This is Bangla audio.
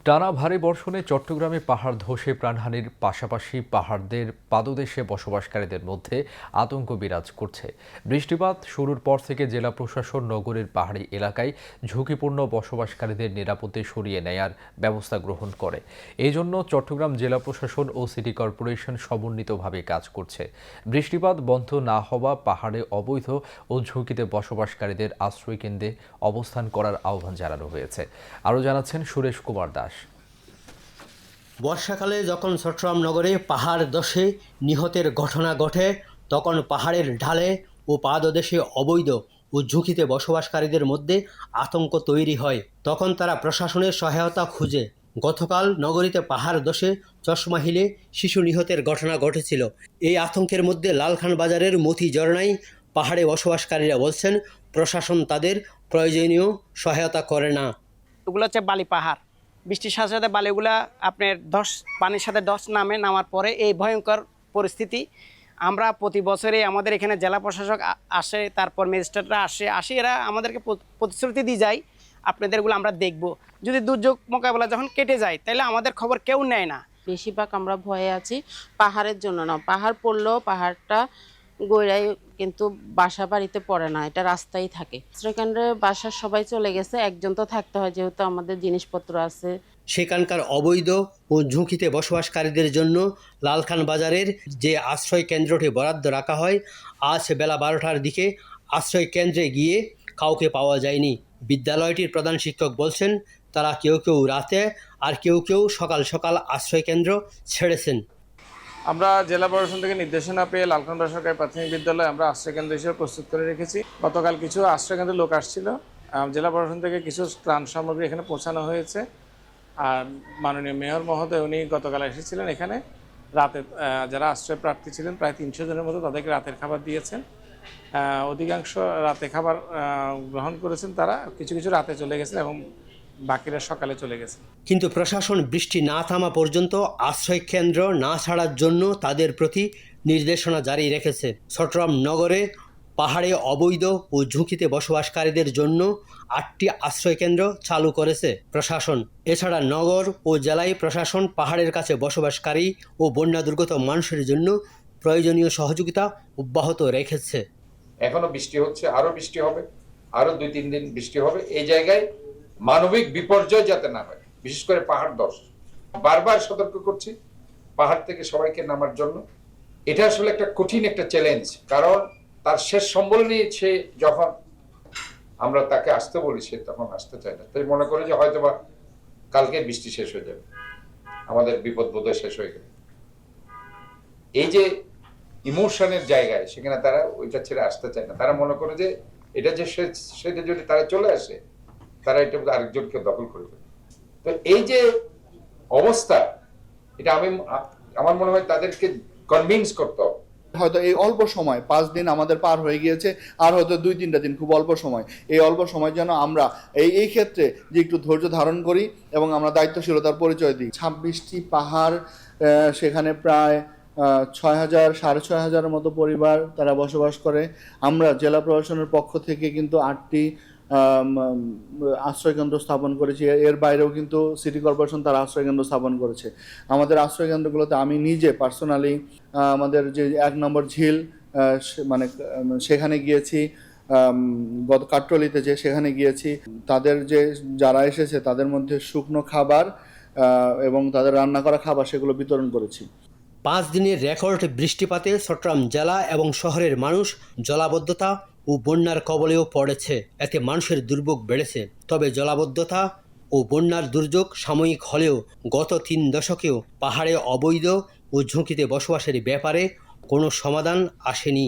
টানা ভারী বর্ষণে চট্টগ্রামে পাহাড় ধসে প্রাণহানির পাশাপাশি পাহাড়দের পাদদেশে বসবাসকারীদের মধ্যে আতঙ্ক বিরাজ করছে। বৃষ্টিপাত শুরুর পর থেকে জেলা প্রশাসন নগরের পাহাড়ি এলাকায় ঝুঁকিপূর্ণ বসবাসকারীদের নিরাপদে সরিয়ে নেয়ার ব্যবস্থা গ্রহণ করে। এই জন্য চট্টগ্রাম জেলা প্রশাসন ও সিটি কর্পোরেশন সমন্বিতভাবে কাজ করছে। বৃষ্টিপাত বন্ধ না হওয়া পাহাড়ে অবৈধ ও ঝুঁকিতে বসবাসকারীদের আশ্রয়কেন্দ্রে অবস্থান করার আহ্বান জানানো হয়েছে। আরও জানাচ্ছেন সুরেশ কুমার দাস। বর্ষাকালে যখন চট্টগ্রাম নগরে পাহাড় ধসে নিহতের ঘটনা ঘটে, তখন পাহাড়ের ঢালে ও পাদদেশে অবৈধ ও ঝুঁকিতে বসবাসকারীদের মধ্যে আতঙ্ক তৈরি হয়। তখন তারা প্রশাসনের সহায়তা খুঁজে। গতকাল নগরীতে পাহাড় ধসে চশমা হিলে শিশু নিহতের ঘটনা ঘটেছিল। এই আতঙ্কের মধ্যে লালখান বাজারের মতি ঝরনায় পাহাড়ে বসবাসকারীরা বলছেন, প্রশাসন তাদের প্রয়োজনীয় সহায়তা করে না। ওগুলো হচ্ছে বালি পাহাড়, বৃষ্টির সাথে সাথে বালিগুলা আপনার পানির সাথে নামার পরে এই ভয়ঙ্কর পরিস্থিতি। আমরা প্রতি বছরে আমাদের এখানে জেলা প্রশাসক আসে, তারপর ম্যাজিস্ট্রেটরা আসে, এরা আমাদেরকে প্রতিশ্রুতি দিয়ে যায় আপনাদেরগুলো আমরা দেখব। যদি দুর্যোগ মোকাবেলা যখন কেটে যায় তাহলে আমাদের খবর কেউ নেয় না। বেশিরভাগ আমরা ভয়ে আছি পাহাড়ের জন্য না, পাহাড় পড়লেও পাহাড়টা গড়াই কিন্তু বাসা বাড়িতে পড়ে না, এটা রাস্তায় থাকে। আশ্রয়কেন্দ্রে বাসার সবাই চলে গেছে, একজন তো থাকতে হয় যেহেতু আমাদের জিনিসপত্র আছে। সেখানকার অবৈধ ও ঝুঁকিতে বসবাসকারীদের জন্য লালখান বাজারের যে আশ্রয় কেন্দ্রটি বরাদ্দ রাখা হয়, আজ বেলা 12টার দিকে আশ্রয় কেন্দ্রে গিয়ে কাউকে পাওয়া যায়নি। বিদ্যালয়টির প্রধান শিক্ষক বলছেন, তারা কেউ কেউ রাতে আর কেউ কেউ সকাল সকাল আশ্রয় কেন্দ্র ছেড়েছেন। আমরা জেলা প্রশাসন থেকে নির্দেশনা পেয়ে লালখান সরকারি প্রাথমিক বিদ্যালয়ে আমরা আশ্রয়কেন্দ্র হিসেবে প্রস্তুত করে রেখেছি। গতকাল কিছু আশ্রয়কেন্দ্রের লোক আসছিল, জেলা প্রশাসন থেকে কিছু ত্রাণ সামগ্রী এখানে পৌঁছানো হয়েছে। আর মাননীয় মেয়র মহোদয় উনি গতকাল এসেছিলেন এখানে। রাতে যারা আশ্রয় প্রার্থী ছিলেন প্রায় 300 জনের মতো, তাদেরকে রাতের খাবার দিয়েছেন। অধিকাংশ রাতে খাবার গ্রহণ করেছেন, তারা কিছু কিছু রাতে চলে গেছেন এবং বাকিরা সকালে চলে গেছে। কিন্তু প্রশাসন বৃষ্টি না থামা পর্যন্ত আশ্রয় কেন্দ্র না ছাড়ার জন্য তাদের প্রতি নির্দেশনা জারি রেখেছে। চট্টগ্রাম নগরে পাহাড়ে অবৈধ ও ঝুঁকিতে বসবাসকারীদের জন্য 8টি আশ্রয়কেন্দ্র চালু করেছে প্রশাসন। এছাড়া নগর ও জেলায় প্রশাসন পাহাড়ের কাছে বসবাসকারী ও বন্যা দুর্গত মানুষের জন্য প্রয়োজনীয় সহযোগিতা অব্যাহত রেখেছে। এখনো বৃষ্টি হচ্ছে, আরো বৃষ্টি হবে, আরো 2-3 দিন বৃষ্টি হবে। এই জায়গায় মানবিক বিপর্যয় যাতে না হয়, বিশেষ করে পাহাড় ধস। বারবার সতর্ক করছি পাহাড় থেকে সবাইকে নামার জন্য। এটা আসলে একটা কঠিন একটা চ্যালেঞ্জ, কারণ তার শেষ সম্বল নিয়ে সে যখন আমরা তাকে আসতে বলি, সে তখন আসতে চায় না। তাই মনে করে যে হয়তোবা কালকে বৃষ্টি শেষ হয়ে যাবে, আমাদের বিপদ বোধহয় শেষ হয়ে গেল। এই যে ইমোশনের জায়গায়, সেখানে তারা ওইটা ছেড়ে আসতে চায় না। তারা মনে করে যে এটা যে সেটা যদি তারা চলে আসে, তারা এটা আরেকজনকে দখল করে ফেলে। তো এই যে অবস্থা, এটা আমার মনে হয় তাদেরকে কনভিন্স করতে হবে। হয়তো এই অল্প সময় 5 দিন আমাদের পার হয়ে গিয়েছে, আর হয়তো 2-3টা দিন খুব অল্প সময়। এই অল্প সময় যেন আমরা এই ক্ষেত্রে যে একটু ধৈর্য ধারণ করি এবং আমরা দায়িত্বশীলতার পরিচয় দিই। 26টি পাহাড়, সেখানে প্রায় 6,000 6,500 মতো পরিবার তারা বসবাস করে। আমরা জেলা প্রশাসনের পক্ষ থেকে কিন্তু 8টি আশ্রয়কেন্দ্র স্থাপন করেছি। এর বাইরেও কিন্তু সিটি কর্পোরেশন তার আশ্রয়কেন্দ্র স্থাপন করেছে। আমাদের আশ্রয়কেন্দ্রগুলোতে আমি নিজে পার্সোনালি আমাদের যে 1 নম্বর ঝিল মানে সেখানে গিয়েছি, গত কাট্টলিতে যে সেখানে গিয়েছি। তাদের যারা এসেছে তাদের মধ্যে শুকনো খাবার এবং তাদের রান্না করা খাবার সেগুলো বিতরণ করেছি। 5 দিনের রেকর্ড বৃষ্টিপাতে চট্টগ্রাম জেলা এবং শহরের মানুষ জলাবদ্ধতা ও বন্যার কবলেও পড়েছে। এতে মানুষের দুর্ভোগ বেড়েছে। তবে জলাবদ্ধতা ও বন্যার দুর্যোগ সাময়িক হলেও গত 3 দশকেও পাহাড়ে অবৈধ ও ঝুঁকিতে বসবাসের ব্যাপারে কোনো সমাধান আসেনি।